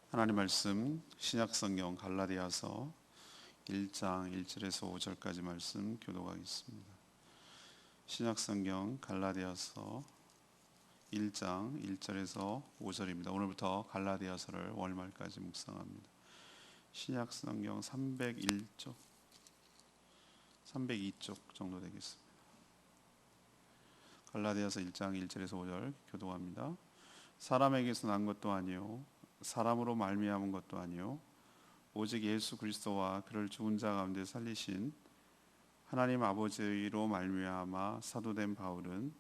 하나님 말씀 신약성경 갈라디아서 1장 1절에서 5절까지 말씀 교독하겠습니다. 신약성경 갈라디아서 1장 1절에서 5절입니다. 오늘부터 갈라디아서를 월말까지 묵상합니다. 신약성경 302쪽 정도 되겠습니다. 갈라디아서 1장 1절에서 5절 교독합니다. 사람에게서 난 것도 아니요 사람으로 말미암은 것도 아니요 오직 예수 그리스도와 그를 죽은 자 가운데 살리신 하나님 아버지로 말미암아 사도된 바울은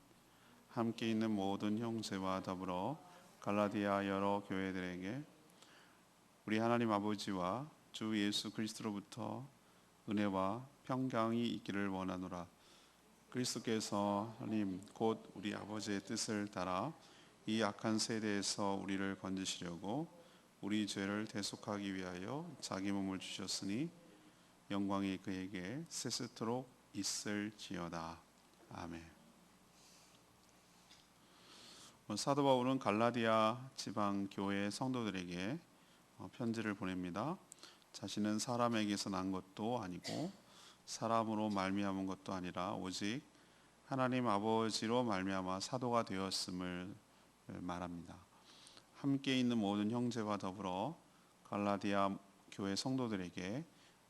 함께 있는 모든 형제와 더불어 갈라디아 여러 교회들에게 우리 하나님 아버지와 주 예수 그리스도로부터 은혜와 평강이 있기를 원하노라. 그리스도께서 하나님 곧 우리 아버지의 뜻을 따라 이 악한 세대에서 우리를 건지시려고 우리 죄를 대속하기 위하여 자기 몸을 주셨으니 영광이 그에게 세세토록 있을지어다. 아멘. 사도 바울은 갈라디아 지방 교회 성도들에게 편지를 보냅니다. 자신은 사람에게서 난 것도 아니고 사람으로 말미암은 것도 아니라 오직 하나님 아버지로 말미암아 사도가 되었음을 말합니다. 함께 있는 모든 형제와 더불어 갈라디아 교회 성도들에게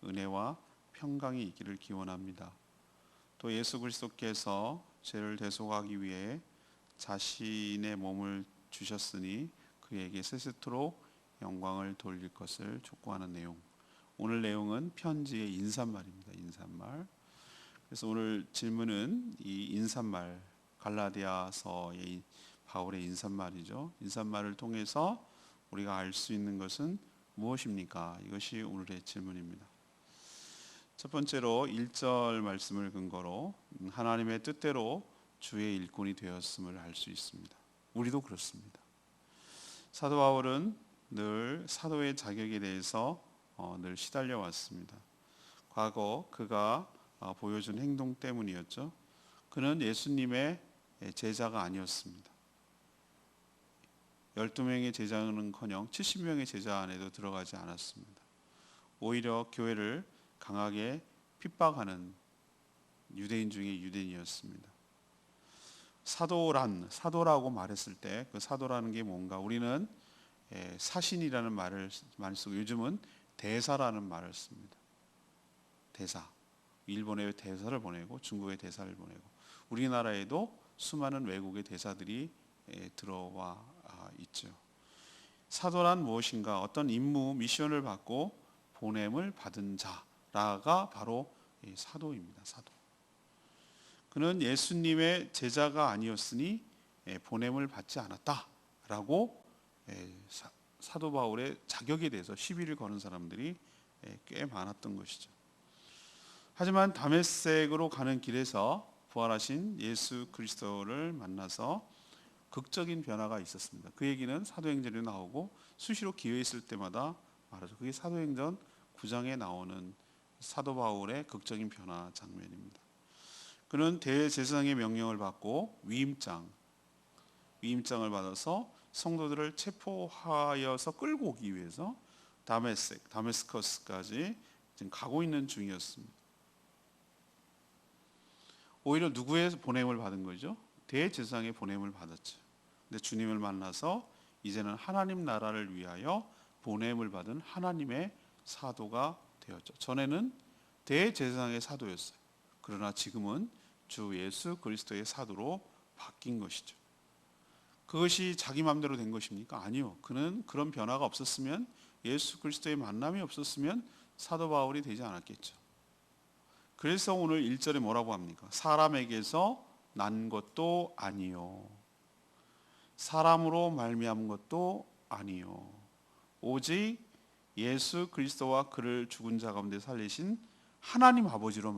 은혜와 평강이 있기를 기원합니다. 또 예수 그리스도께서 죄를 대속하기 위해 자신의 몸을 주셨으니 그에게 세세토록 영광을 돌릴 것을 촉구하는 내용. 오늘 내용은 편지의 인사말입니다. 인사말. 그래서 오늘 질문은 이 인사말, 갈라디아서의 바울의 인사말이죠. 인사말을 통해서 우리가 알 수 있는 것은 무엇입니까? 이것이 오늘의 질문입니다. 첫 번째로 1절 말씀을 근거로 하나님의 뜻대로 주의 일꾼이 되었음을 알 수 있습니다. 우리도 그렇습니다. 사도 바울은 늘 사도의 자격에 대해서 늘 시달려 왔습니다. 과거 그가 보여준 행동 때문이었죠. 그는 예수님의 제자가 아니었습니다. 12명의 제자는커녕 70명의 제자 안에도 들어가지 않았습니다. 오히려 교회를 강하게 핍박하는 유대인 중에 유대인이었습니다. 사도라고 말했을 때 그 사도라는 게 뭔가 우리는 사신이라는 말을 많이 쓰고 요즘은 대사라는 말을 씁니다. 대사. 일본에 대사를 보내고 중국에 대사를 보내고 우리나라에도 수많은 외국의 대사들이 들어와 있죠. 사도란 무엇인가? 어떤 임무, 미션을 받고 보냄을 받은 자라가 바로 사도입니다. 사도. 그는 예수님의 제자가 아니었으니 보냄을 받지 않았다라고 사도 바울의 자격에 대해서 시비를 거는 사람들이 꽤 많았던 것이죠. 하지만 다메섹으로 가는 길에서 부활하신 예수 그리스도를 만나서 극적인 변화가 있었습니다. 그 얘기는 사도행전에 나오고 수시로 기회 있을 때마다 말하죠. 그게 사도행전 9장에 나오는 사도 바울의 극적인 변화 장면입니다. 그는 대제사장의 명령을 받고 위임장을 받아서 성도들을 체포하여서 끌고 오기 위해서 다메스커스까지 지금 가고 있는 중이었습니다. 오히려 누구의 보냄을 받은 거죠? 대제사장의 보냄을 받았죠. 근데 주님을 만나서 이제는 하나님 나라를 위하여 보냄을 받은 하나님의 사도가 되었죠. 전에는 대제사장의 사도였어요. 그러나 지금은 주 예수 그리스도의 사도로 바뀐 것이죠. 그것이 자기 마음대로 된 것입니까? 아니요. 그는 그런 변화가 없었으면 예수 그리스도의 만남이 없었으면 사도 바울이 되지 않았겠죠. 그래서 오늘 1절에 뭐라고 합니까? 사람에게서 난 것도 아니요 사람으로 말미암은 것도 아니요 오직 예수 그리스도와 그를 죽은 자 가운데 살리신 하나님 아버지로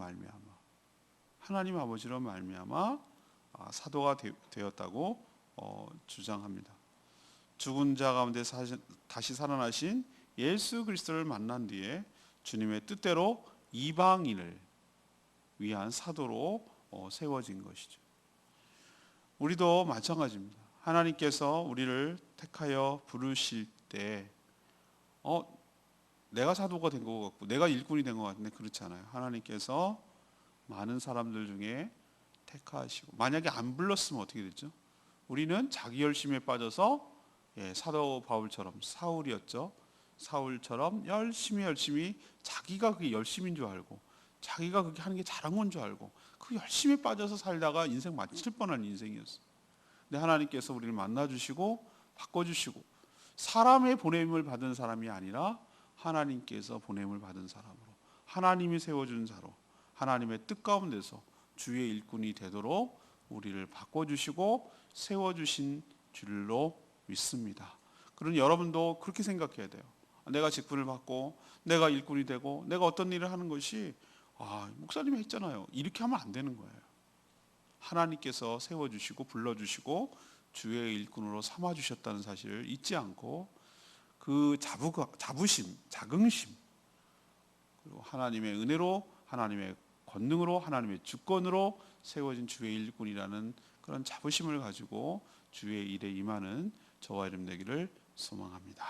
말미암아 사도가 되었다고 주장합니다. 죽은 자 가운데 다시 살아나신 예수 그리스도를 만난 뒤에 주님의 뜻대로 이방인을 위한 사도로 세워진 것이죠. 우리도 마찬가지입니다. 하나님께서 우리를 택하여 부르실 때 내가 사도가 된 것 같고 내가 일꾼이 된 것 같은데 그렇지 않아요. 하나님께서 많은 사람들 중에 택하시고, 만약에 안 불렀으면 어떻게 됐죠? 우리는 자기 열심에 빠져서 사도 바울처럼, 사울이었죠. 사울처럼 열심히 자기가 그게 열심인 줄 알고 자기가 그렇게 하는 게 잘한 건 줄 알고 그 열심에 빠져서 살다가 인생 마칠 뻔한 인생이었어요. 근데 하나님께서 우리를 만나주시고 바꿔주시고, 사람의 보냄을 받은 사람이 아니라 하나님께서 보냄을 받은 사람으로, 하나님이 세워준 자로, 하나님의 뜻 가운데서 주의 일꾼이 되도록 우리를 바꿔주시고 세워주신 줄로 믿습니다. 그러니 여러분도 그렇게 생각해야 돼요. 내가 직분을 받고 내가 일꾼이 되고 내가 어떤 일을 하는 것이 목사님이 했잖아요, 이렇게 하면 안 되는 거예요. 하나님께서 세워주시고 불러주시고 주의 일꾼으로 삼아주셨다는 사실을 잊지 않고 그 자부심, 자긍심, 그리고 하나님의 은혜로, 하나님의 권능으로, 하나님의 주권으로 세워진 주의 일꾼이라는 그런 자부심을 가지고 주의 일에 임하는 저와 여러분 되기를 소망합니다.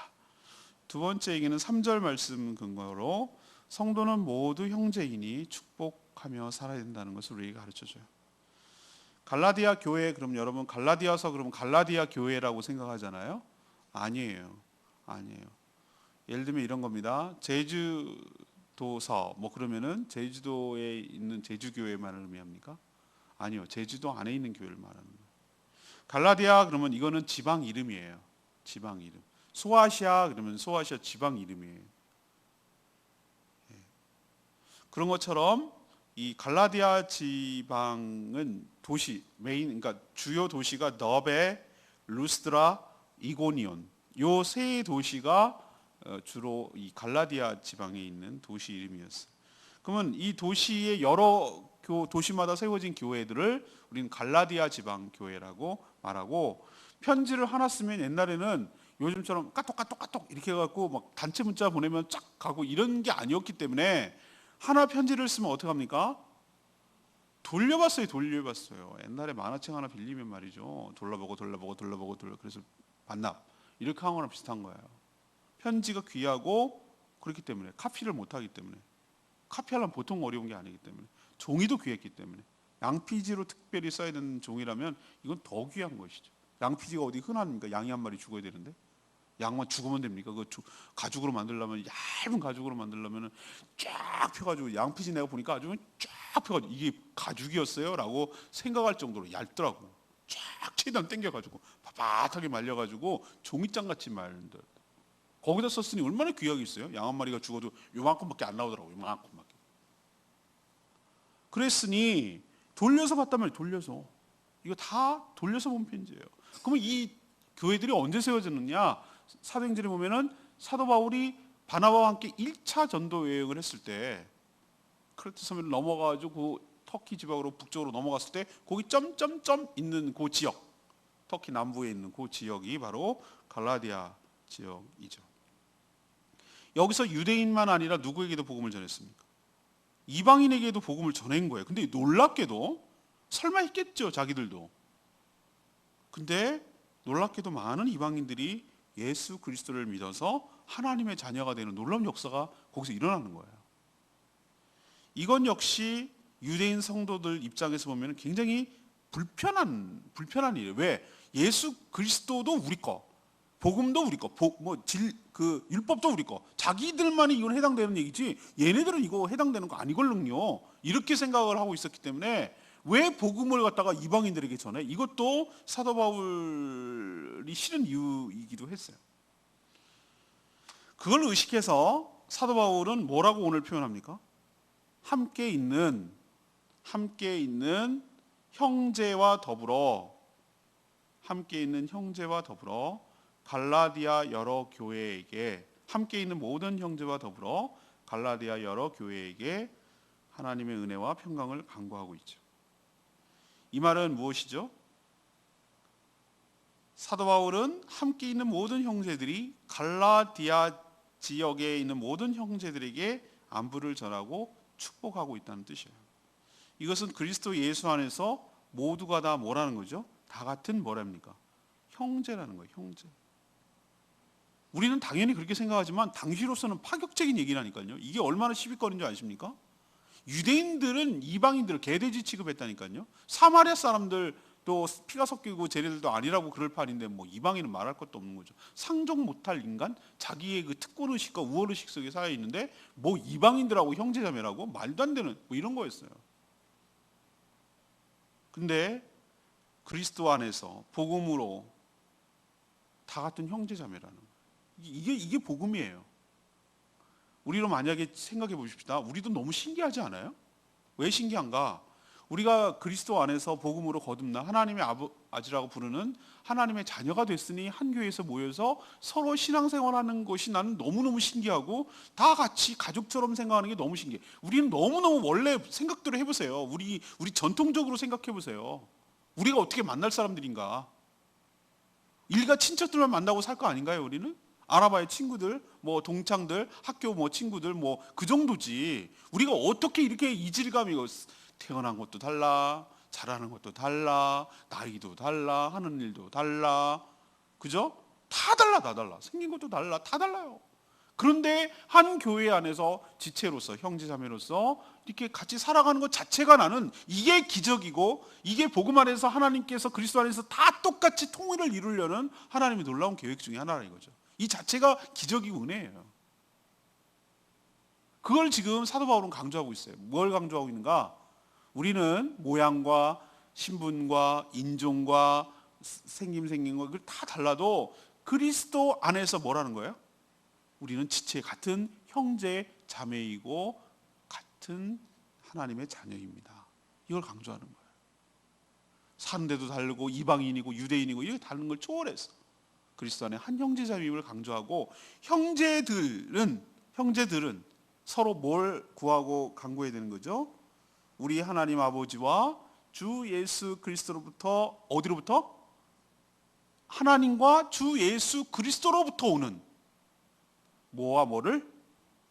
두 번째 얘기는 3절 말씀 근거로 성도는 모두 형제이니 축복하며 살아야 된다는 것을 우리에게 가르쳐줘요. 갈라디아 교회, 그럼 여러분 갈라디아서 그러면 갈라디아 교회라고 생각하잖아요. 아니에요. 예를 들면 이런 겁니다. 제주도서 그러면은 제주도에 있는 제주교회만을 의미합니까? 아니요. 제주도 안에 있는 교회를 말하는 거예요. 갈라디아 그러면 이거는 지방 이름이에요. 지방 이름. 소아시아 그러면 소아시아 지방 이름이에요. 그런 것처럼 이 갈라디아 지방은 도시 그러니까 주요 도시가 너베, 루스드라, 이고니온, 요 세 도시가 주로 이 갈라디아 지방에 있는 도시 이름이었어요. 그러면 이 도시의 여러 도시마다 세워진 교회들을 우리는 갈라디아 지방 교회라고 말하고, 편지를 하나 쓰면 옛날에는 요즘처럼 까똑 이렇게 해갖고 막 단체 문자 보내면 쫙 가고 이런 게 아니었기 때문에 하나 편지를 쓰면 어떻게 합니까? 돌려봤어요. 옛날에 만화책 하나 빌리면 말이죠, 돌려보고 그래서 반납 이렇게 하는 거랑 비슷한 거예요. 편지가 귀하고 그렇기 때문에, 카피를 못하기 때문에, 카피하려면 보통 어려운 게 아니기 때문에, 종이도 귀했기 때문에, 양피지로 특별히 써야 되는 종이라면 이건 더 귀한 것이죠. 양피지가 어디 흔합니까? 양이 한 마리 죽어야 되는데 양만 죽으면 됩니까? 그 가죽으로 만들려면, 얇은 가죽으로 만들려면 쫙 펴가지고, 양피지 내가 보니까 아주 쫙 펴가지고 이게 가죽이었어요? 라고 생각할 정도로 얇더라고. 쫙 최대한 당겨가지고 빳빳하게 말려가지고 종이장같이 말들, 거기다 썼으니 얼마나 귀하겠어요? 양 한 마리가 죽어도 요만큼밖에 안 나오더라고요. 요만큼밖에. 그랬으니 돌려서 봤다면, 돌려서 이거 다 돌려서 본 편지예요. 그러면 이 교회들이 언제 세워졌느냐? 사도행전에 보면은 사도 바울이 바나바와 함께 1차 전도 여행을 했을 때 크레트 섬을 넘어가지고 그 터키 지방으로 북쪽으로 넘어갔을 때 거기 점점점 있는 그 지역, 터키 남부에 있는 그 지역이 바로 갈라디아 지역이죠. 여기서 유대인만 아니라 누구에게도 복음을 전했습니까? 이방인에게도 복음을 전한 거예요. 근데 놀랍게도, 설마 했겠죠, 자기들도. 근데 놀랍게도 많은 이방인들이 예수 그리스도를 믿어서 하나님의 자녀가 되는 놀라운 역사가 거기서 일어나는 거예요. 이건 역시 유대인 성도들 입장에서 보면 굉장히 불편한 일이에요. 왜? 예수 그리스도도 우리 거, 복음도 우리 거, 율법도 우리 거, 자기들만이 이건 해당되는 얘기지 얘네들은 이거 해당되는 거 아니걸랑요, 이렇게 생각을 하고 있었기 때문에 왜 복음을 갖다가 이방인들에게 전해? 이것도 사도 바울이 싫은 이유이기도 했어요. 그걸 의식해서 사도 바울은 뭐라고 오늘 표현합니까? 함께 있는 형제와 더불어 갈라디아 여러 교회에게, 함께 있는 모든 형제와 더불어 갈라디아 여러 교회에게 하나님의 은혜와 평강을 간구하고 있죠. 이 말은 무엇이죠? 사도 바울은 함께 있는 모든 형제들이, 갈라디아 지역에 있는 모든 형제들에게 안부를 전하고 축복하고 있다는 뜻이에요. 이것은 그리스도 예수 안에서 모두가 다 뭐라는 거죠? 다 같은 뭐랍니까? 형제라는 거예요. 형제. 우리는 당연히 그렇게 생각하지만 당시로서는 파격적인 얘기라니까요. 이게 얼마나 시비거리인 줄 아십니까? 유대인들은 이방인들을 개돼지 취급했다니까요. 사마리아 사람들 또 피가 섞이고 쟤네들도 아니라고 그럴 판인데 뭐 이방인은 말할 것도 없는 거죠. 상종 못할 인간, 자기의 그 특권 의식과 우월 의식 속에 쌓여 있는데 뭐 이방인들하고 형제자매라고 말도 안 되는 뭐 이런 거였어요. 근데 그리스도 안에서 복음으로 다 같은 형제자매라는 거예요. 이게 복음이에요. 우리로 만약에 생각해 보십시다. 우리도 너무 신기하지 않아요? 왜 신기한가? 우리가 그리스도 안에서 복음으로 거듭나 하나님의 아버지라고 부르는 하나님의 자녀가 됐으니 한 교회에서 모여서 서로 신앙생활하는 것이 나는 너무너무 신기하고 다 같이 가족처럼 생각하는 게 너무 신기해. 우리는 너무너무 원래 생각대로 해보세요. 우리 전통적으로 생각해 보세요. 우리가 어떻게 만날 사람들인가? 일가 친척들만 만나고 살 거 아닌가요? 우리는? 알아봐야 친구들, 뭐 동창들, 학교 뭐 친구들 뭐 그 정도지. 우리가 어떻게 이렇게 이질감이 태어난 것도 달라, 자라는 것도 달라, 나이도 달라, 하는 일도 달라, 그죠? 다 달라, 다 달라. 생긴 것도 달라, 다 달라요. 그런데 한 교회 안에서 지체로서, 형제자매로서 이렇게 같이 살아가는 것 자체가 나는 이게 기적이고 이게 복음 안에서 하나님께서 그리스도 안에서 다 똑같이 통일을 이루려는 하나님의 놀라운 계획 중에 하나라 이거죠. 이 자체가 기적이고 은혜예요. 그걸 지금 사도 바울은 강조하고 있어요. 뭘 강조하고 있는가? 우리는 모양과 신분과 인종과 생긴 거 그걸 다 달라도 그리스도 안에서 뭐라는 거예요? 우리는 지체 같은 형제 자매이고 같은 하나님의 자녀입니다. 이걸 강조하는 거예요. 사는 데도 다르고 이방인이고 유대인이고 이게 다른 걸 초월해서 그리스도 안에 한 형제 자매임을 강조하고 형제들은 서로 뭘 구하고 간구해야 되는 거죠? 우리 하나님 아버지와 주 예수 그리스도로부터 어디로부터? 하나님과 주 예수 그리스도로부터 오는 뭐와 뭐를?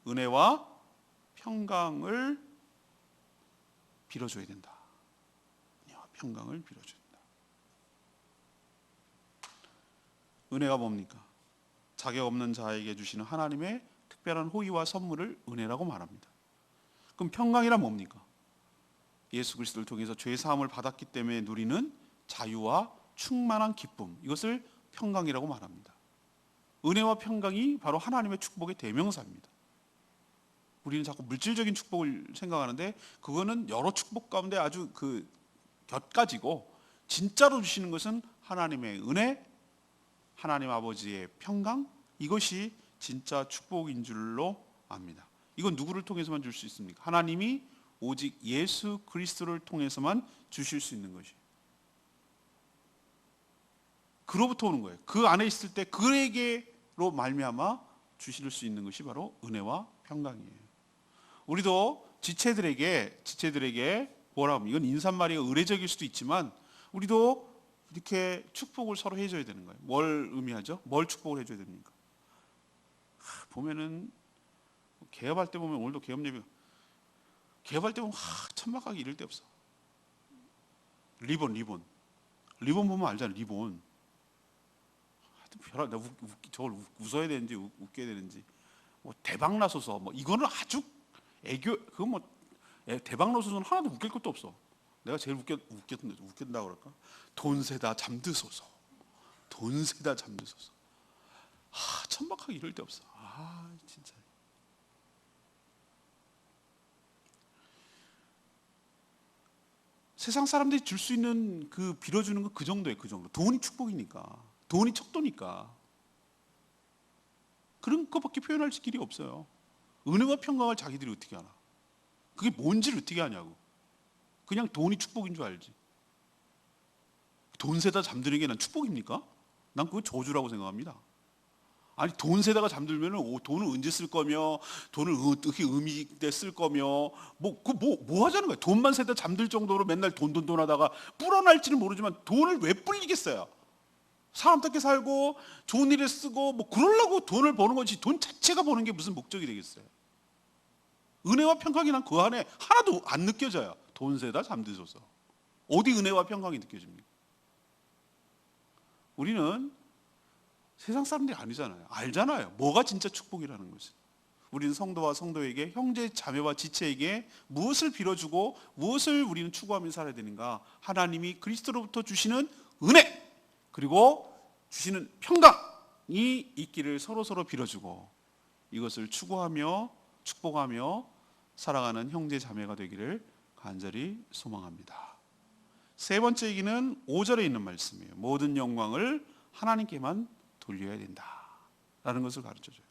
은혜와 평강을 빌어줘야 된다. 은혜와 평강을 빌어줘야 된다. 은혜가 뭡니까? 자격 없는 자에게 주시는 하나님의 특별한 호의와 선물을 은혜라고 말합니다. 그럼 평강이란 뭡니까? 예수 그리스도를 통해서 죄 사함을 받았기 때문에 누리는 자유와 충만한 기쁨, 이것을 평강이라고 말합니다. 은혜와 평강이 바로 하나님의 축복의 대명사입니다. 우리는 자꾸 물질적인 축복을 생각하는데 그거는 여러 축복 가운데 아주 그 곁가지고 진짜로 주시는 것은 하나님의 은혜, 하나님 아버지의 평강, 이것이 진짜 축복인 줄로 압니다. 이건 누구를 통해서만 줄 수 있습니까? 하나님이 오직 예수 그리스도를 통해서만 주실 수 있는 것이에요. 그로부터 오는 거예요. 그 안에 있을 때 그에게로 말미암아 주실 수 있는 것이 바로 은혜와 평강이에요. 우리도 지체들에게 뭐라 하면 이건 인사말이가 의례적일 수도 있지만 우리도 이렇게 축복을 서로 해줘야 되는 거예요. 뭘 의미하죠? 뭘 축복을 해줘야 됩니까? 보면은 개업할 때 보면 오늘도 개업 예배 개업할 때 보면 천막하기 이럴 데 없어. 리본 보면 알잖아. 리본. 하여튼 내가 저걸 웃어야 되는지 웃겨야 되는지 뭐 대박 나소서 뭐 이거는 아주 애교 그거 뭐 대박 나소서는 하나도 웃길 것도 없어. 내가 제일 웃긴다 그럴까? 돈 세다 잠드소서. 천박하기 이럴 데 없어. 진짜. 세상 사람들이 줄 수 있는 그 빌어주는 건 그 정도예요. 그 정도. 돈이 축복이니까. 돈이 척도니까. 그런 것밖에 표현할 길이 없어요. 은혜와 평강을 자기들이 어떻게 하나. 그게 뭔지를 어떻게 하냐고. 그냥 돈이 축복인 줄 알지. 돈 세다 잠드는 게 난 축복입니까? 난 그거 저주라고 생각합니다. 아니 돈 세다가 잠들면은 돈을 언제 쓸 거며 돈을 어떻게 의미 있게 쓸 거며 뭐 하자는 거야. 돈만 세다 잠들 정도로 맨날 돈 하다가 불어날지는 모르지만 돈을 왜 불리겠어요? 사람답게 살고 좋은 일에 쓰고 뭐 그러려고 돈을 버는 거지 돈 자체가 버는 게 무슨 목적이 되겠어요? 은혜와 평강이 난 그 안에 하나도 안 느껴져요. 돈 세다 잠드소서. 어디 은혜와 평강이 느껴집니까? 우리는 세상 사람들이 아니잖아요. 알잖아요. 뭐가 진짜 축복이라는 것을. 우리는 성도와 성도에게, 형제 자매와 지체에게 무엇을 빌어주고 무엇을 우리는 추구하며 살아야 되는가? 하나님이 그리스도로부터 주시는 은혜, 그리고 주시는 평강이 있기를 서로서로 빌어주고 이것을 추구하며 축복하며 살아가는 형제 자매가 되기를 간절히 소망합니다. 세 번째 얘기는 5절에 있는 말씀이에요. 모든 영광을 하나님께만 돌려야 된다라는 것을 가르쳐줘요.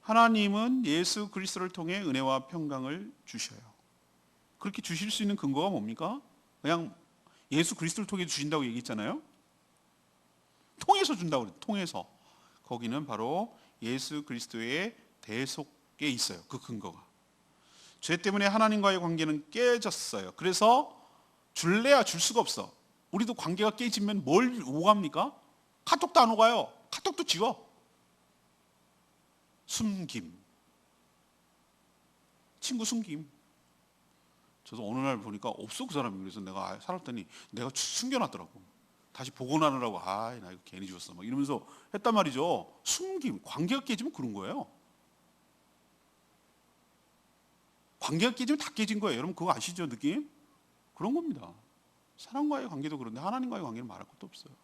하나님은 예수 그리스도를 통해 은혜와 평강을 주셔요. 그렇게 주실 수 있는 근거가 뭡니까? 그냥 예수 그리스도를 통해 주신다고 얘기했잖아요. 통해서 준다고 그래요. 통해서. 거기는 바로 예수 그리스도의 대속에 있어요. 그 근거가. 죄 때문에 하나님과의 관계는 깨졌어요. 그래서 줄래야 줄 수가 없어. 우리도 관계가 깨지면 뭘 오갑니까? 카톡도 안 오가요. 카톡도 지워. 숨김. 친구 숨김. 저도 어느 날 보니까 없어 그 사람이. 그래서 내가 살았더니 내가 숨겨놨더라고. 다시 복원하느라고 나 이거 괜히 죽었어 막 이러면서 했단 말이죠. 숨김. 관계가 깨지면 그런 거예요. 관계가 깨지면 다 깨진 거예요. 여러분 그거 아시죠? 느낌? 그런 겁니다. 사람과의 관계도 그런데 하나님과의 관계는 말할 것도 없어요.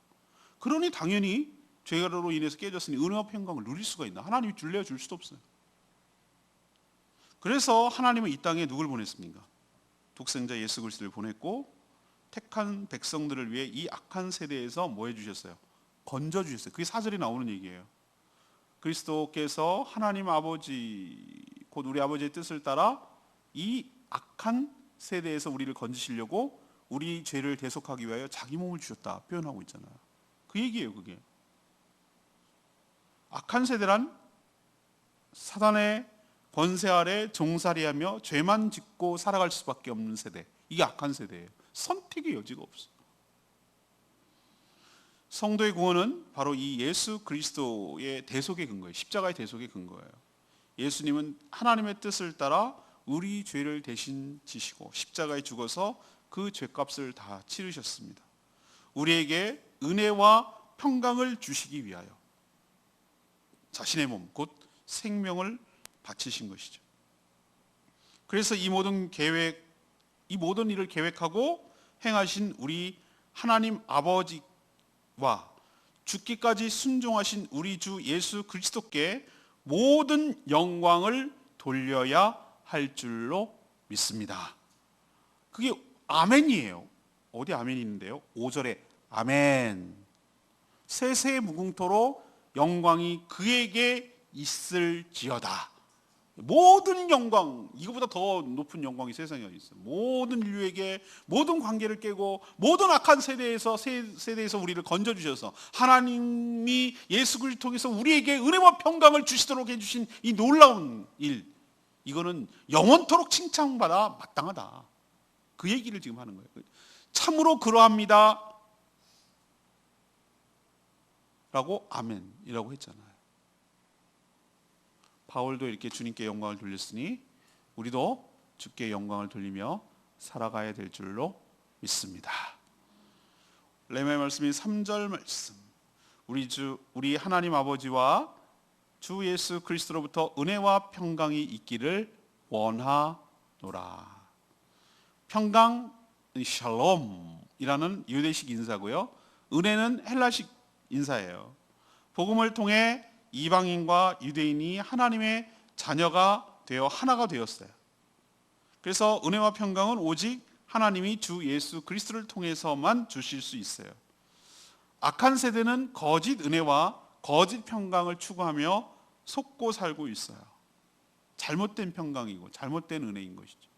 그러니 당연히 죄로 인해서 깨졌으니 은혜와 평강을 누릴 수가 있나? 하나님이 줄래야 줄 수도 없어요. 그래서 하나님은 이 땅에 누굴 보냈습니까? 독생자 예수 그리스도를 보냈고 택한 백성들을 위해 이 악한 세대에서 뭐 해주셨어요? 건져주셨어요. 그게 4절에 나오는 얘기예요. 그리스도께서 하나님 아버지 곧 우리 아버지의 뜻을 따라 이 악한 세대에서 우리를 건지시려고 우리 죄를 대속하기 위하여 자기 몸을 주셨다 표현하고 있잖아요. 그 얘기예요. 그게 악한 세대란 사단의 권세 아래 종살이하며 죄만 짓고 살아갈 수밖에 없는 세대. 이게 악한 세대예요. 선택의 여지가 없어. 성도의 구원은 바로 이 예수 그리스도의 대속의 근거예요. 십자가의 대속의 근거예요. 예수님은 하나님의 뜻을 따라 우리 죄를 대신 지시고 십자가에 죽어서 그 죄값을 다 치르셨습니다. 우리에게 은혜와 평강을 주시기 위하여 자신의 몸, 곧 생명을 바치신 것이죠. 그래서 이 모든 일을 계획하고 행하신 우리 하나님 아버지와 죽기까지 순종하신 우리 주 예수 그리스도께 모든 영광을 돌려야 할 줄로 믿습니다. 그게 아멘이에요. 어디 아멘이 있는데요? 5절에 아멘. 세세 무궁토로 영광이 그에게 있을지어다. 모든 영광, 이거보다 더 높은 영광이 세상에 어디 있어요. 모든 인류에게 모든 관계를 깨고 모든 악한 세대에서 우리를 건져주셔서 하나님이 예수 그리스도를 통해서 우리에게 은혜와 평강을 주시도록 해주신 이 놀라운 일, 이거는 영원토록 칭찬받아 마땅하다. 그 얘기를 지금 하는 거예요. 참으로 그러합니다 라고 아멘이라고 했잖아요. 바울도 이렇게 주님께 영광을 돌렸으니 우리도 주께 영광을 돌리며 살아가야 될 줄로 믿습니다. 레위기 말씀이 3절 말씀. 우리 하나님 아버지와 주 예수 그리스도로부터 은혜와 평강이 있기를 원하노라. 평강, 샬롬이라는 유대식 인사고요. 은혜는 헬라식 인사예요. 복음을 통해 이방인과 유대인이 하나님의 자녀가 되어 하나가 되었어요. 그래서 은혜와 평강은 오직 하나님이 주 예수 그리스도를 통해서만 주실 수 있어요. 악한 세대는 거짓 은혜와 거짓 평강을 추구하며 속고 살고 있어요. 잘못된 평강이고 잘못된 은혜인 것이죠.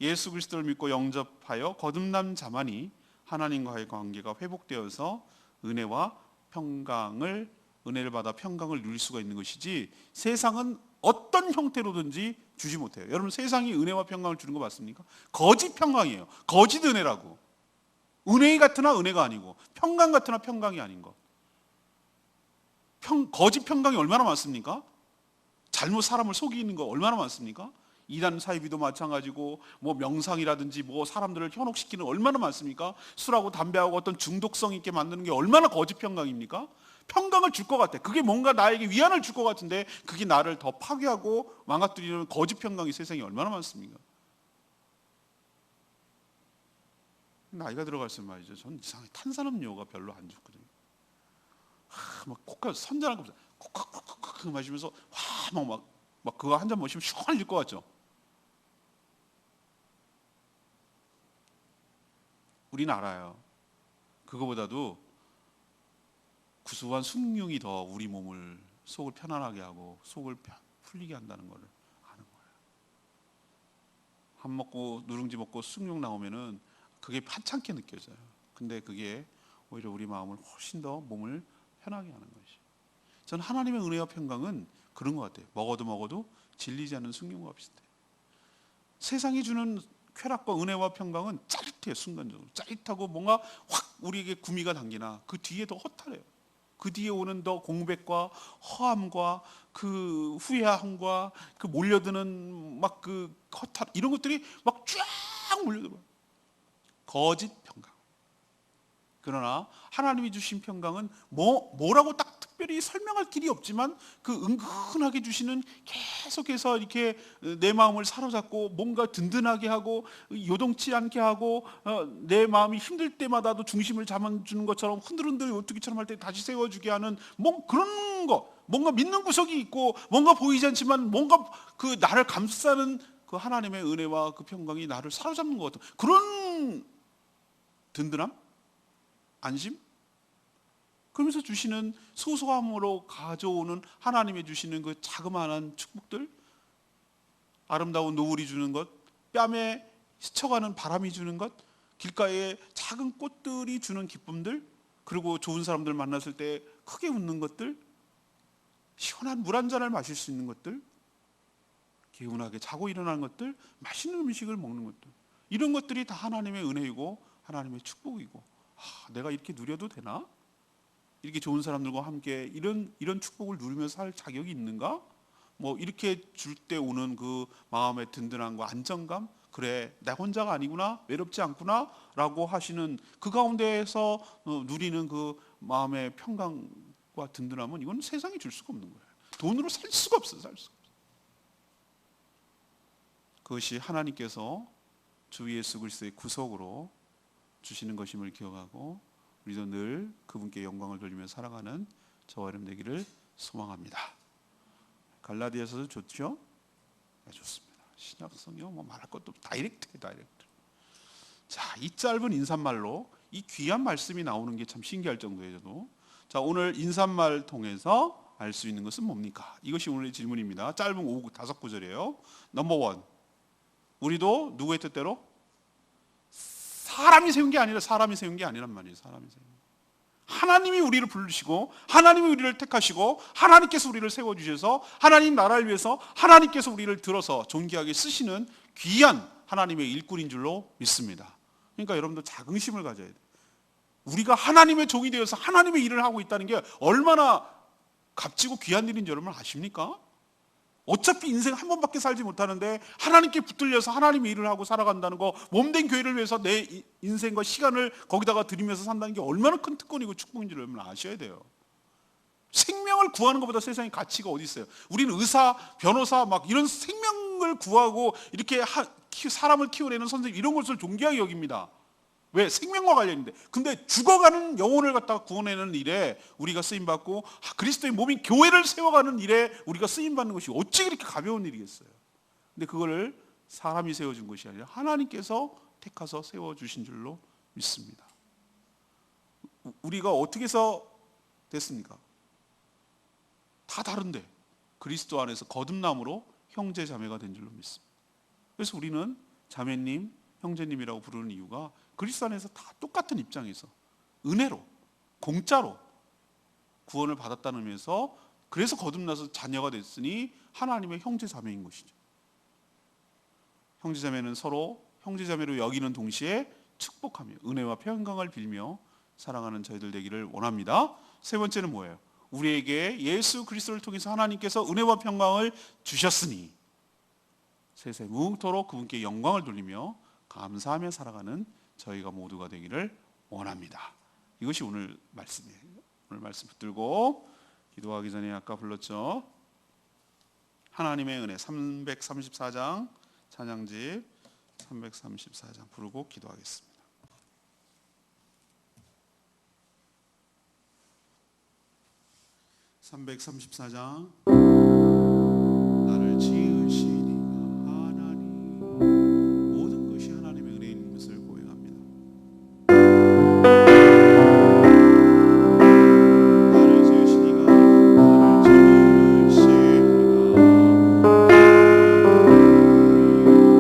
예수 그리스도를 믿고 영접하여 거듭난 자만이 하나님과의 관계가 회복되어서 은혜를 받아 평강을 누릴 수가 있는 것이지 세상은 어떤 형태로든지 주지 못해요. 여러분 세상이 은혜와 평강을 주는 거 맞습니까? 거짓 평강이에요. 거짓 은혜라고. 은혜 같으나 은혜가 아니고 평강 같으나 평강이 아닌 것. 거짓 평강이 얼마나 많습니까? 잘못 사람을 속이는 거 얼마나 많습니까? 이단 사이비도 마찬가지고 뭐 명상이라든지 뭐 사람들을 현혹시키는 얼마나 많습니까? 술하고 담배하고 어떤 중독성 있게 만드는 게 얼마나 거짓 평강입니까? 평강을 줄 것 같아. 그게 뭔가 나에게 위안을 줄 것 같은데 그게 나를 더 파괴하고 망가뜨리는 거짓 평강이 세상에 얼마나 많습니까? 나이가 들어갈수록 말이죠. 전 이상하게 탄산음료가 별로 안 좋거든요. 막 코카 선전한 거 콕콕콕콕 마시면서 막 그거 한 잔 마시면 시원해질 것 같죠? 우리는 알아요. 그거보다도 구수한 숭늉이 더 우리 몸을 속을 편안하게 하고 속을 풀리게 한다는 것을 아는 거예요. 밥 먹고 누룽지 먹고 숭늉 나오면은 그게 한창게 느껴져요. 근데 그게 오히려 우리 마음을 훨씬 더 몸을 편하게 하는 것이. 저는 하나님의 은혜와 평강은 그런 것 같아요. 먹어도 질리지 않는 숭늉과 비슷해요. 세상이 주는 쾌락과 은혜와 평강은 짜릿해요. 순간적으로 짜릿하고 뭔가 확 우리에게 구미가 당기나 그 뒤에 더 허탈해요. 그 뒤에 오는 더 공백과 허함과 그 후회함과 그 몰려드는 막 그 허탈 이런 것들이 막 쫙 몰려들어요. 거짓 평강. 그러나 하나님이 주신 평강은 뭐라고 딱 특별히 설명할 길이 없지만 그 은근하게 주시는 계속해서 이렇게 내 마음을 사로잡고 뭔가 든든하게 하고 요동치 않게 하고 내 마음이 힘들 때마다도 중심을 잡아주는 것처럼 흔들흔들 오뚜기처럼 할 때 다시 세워주게 하는 뭐 그런 거 뭔가 믿는 구석이 있고 뭔가 보이지 않지만 뭔가 그 나를 감싸는 그 하나님의 은혜와 그 평강이 나를 사로잡는 것 같은 그런 든든함? 안심? 그러면서 주시는 소소함으로 가져오는 하나님의 주시는 그 자그마한 축복들, 아름다운 노을이 주는 것, 뺨에 스쳐가는 바람이 주는 것, 길가에 작은 꽃들이 주는 기쁨들, 그리고 좋은 사람들 만났을 때 크게 웃는 것들, 시원한 물 한 잔을 마실 수 있는 것들, 개운하게 자고 일어나는 것들, 맛있는 음식을 먹는 것들, 이런 것들이 다 하나님의 은혜이고 하나님의 축복이고, 내가 이렇게 누려도 되나? 이렇게 좋은 사람들과 함께 이런 축복을 누리면서 살 자격이 있는가? 뭐 이렇게 줄 때 오는 그 마음의 든든함과 안정감, 그래 나 혼자가 아니구나, 외롭지 않구나라고 하시는 그 가운데에서 누리는 그 마음의 평강과 든든함은 이건 세상이 줄 수가 없는 거예요. 돈으로 살 수가 없어요, 살 수가 없어요. 그것이 하나님께서 주 예수 그리스도의 구속으로 주시는 것임을 기억하고 우리도 늘 그분께 영광을 돌리며 살아가는 저와 여러분 되기를 소망합니다. 갈라디아서도 좋죠? 네, 좋습니다. 신약 성경 뭐 말할 것도 다이렉트해, 다이렉트. 자, 이 짧은 인사말로 이 귀한 말씀이 나오는 게 참 신기할 정도예요, 저도. 자, 오늘 인사말 통해서 알 수 있는 것은 뭡니까? 이것이 오늘의 질문입니다. 짧은 5-5구절이에요. 넘버 원, 우리도 누구의 뜻대로? 사람이 세운 게 아니라 사람이 세운 게 아니란 말이에요. 사람이 세운. 하나님이 우리를 부르시고 하나님이 우리를 택하시고 하나님께서 우리를 세워주셔서 하나님 나라를 위해서 하나님께서 우리를 들어서 존귀하게 쓰시는 귀한 하나님의 일꾼인 줄로 믿습니다. 그러니까 여러분도 자긍심을 가져야 돼요. 우리가 하나님의 종이 되어서 하나님의 일을 하고 있다는 게 얼마나 값지고 귀한 일인지 여러분 아십니까? 어차피 인생 한 번밖에 살지 못하는데 하나님께 붙들려서 하나님의 일을 하고 살아간다는 거, 몸된 교회를 위해서 내 인생과 시간을 거기다가 들이면서 산다는 게 얼마나 큰 특권이고 축복인지 여러분 아셔야 돼요. 생명을 구하는 것보다 세상에 가치가 어디 있어요? 우리는 의사, 변호사 막 이런 생명을 구하고 이렇게 사람을 키워내는 선생님 이런 것을 존귀하게 여깁니다. 왜? 생명과 관련인데. 근데 죽어가는 영혼을 갖다가 구원하는 일에 우리가 쓰임받고 그리스도의 몸인 교회를 세워가는 일에 우리가 쓰임받는 것이 어찌 그렇게 가벼운 일이겠어요. 근데 그거를 사람이 세워준 것이 아니라 하나님께서 택하서 세워주신 줄로 믿습니다. 우리가 어떻게 해서 됐습니까? 다 다른데 그리스도 안에서 거듭남으로 형제 자매가 된 줄로 믿습니다. 그래서 우리는 자매님, 형제님이라고 부르는 이유가 그리스도 안에서 다 똑같은 입장에서 은혜로 공짜로 구원을 받았다는 의미에서 그래서 거듭나서 자녀가 됐으니 하나님의 형제 자매인 것이죠. 형제 자매는 서로 형제 자매로 여기는 동시에 축복하며 은혜와 평강을 빌며 사랑하는 저희들 되기를 원합니다. 세 번째는 뭐예요? 우리에게 예수 그리스도를 통해서 하나님께서 은혜와 평강을 주셨으니 세세 무궁토록 그분께 영광을 돌리며 감사하며 살아가는 저희가 모두가 되기를 원합니다. 이것이 오늘 말씀이에요. 오늘 말씀 붙들고 기도하기 전에 아까 불렀죠. 하나님의 은혜 334장 찬양집 334장 부르고 기도하겠습니다. (334장) 나를 지으신 이가 하나님, 모든 것이 하나님의 은혜인 것을 고백합니다. 나를 지으신 이가, 나를 지으신 이가,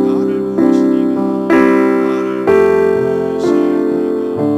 나를 부르신 이가, 나를 부르신 이가 하나님.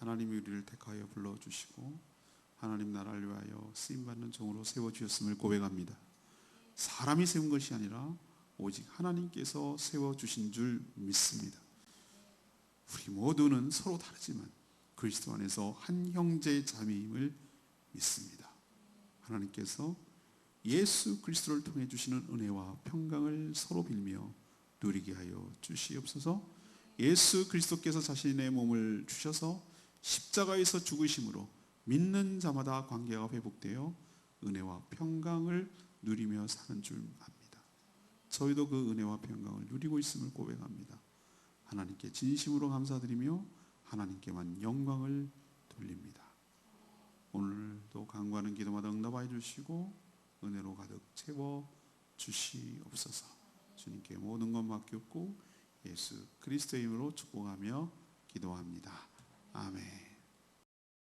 하나님이 우리를 택하여 불러주시고 하나님 나라를 위하여 쓰임받는 종으로 세워주셨음을 고백합니다. 사람이 세운 것이 아니라 오직 하나님께서 세워주신 줄 믿습니다. 우리 모두는 서로 다르지만 그리스도 안에서 한 형제 자매임을 믿습니다. 하나님께서 예수 그리스도를 통해 주시는 은혜와 평강을 서로 빌며 누리게 하여 주시옵소서. 예수 그리스도께서 자신의 몸을 주셔서 십자가에서 죽으심으로 믿는 자마다 관계가 회복되어 은혜와 평강을 누리며 사는 줄 압니다. 저희도 그 은혜와 평강을 누리고 있음을 고백합니다. 하나님께 진심으로 감사드리며 하나님께만 영광을 돌립니다. 오늘도 간구하는 기도마다 응답하여 주시고 은혜로 가득 채워 주시옵소서. 주님께 모든 것 맡겼고 예수 그리스도의 이름으로 축복하며 기도합니다. 아멘.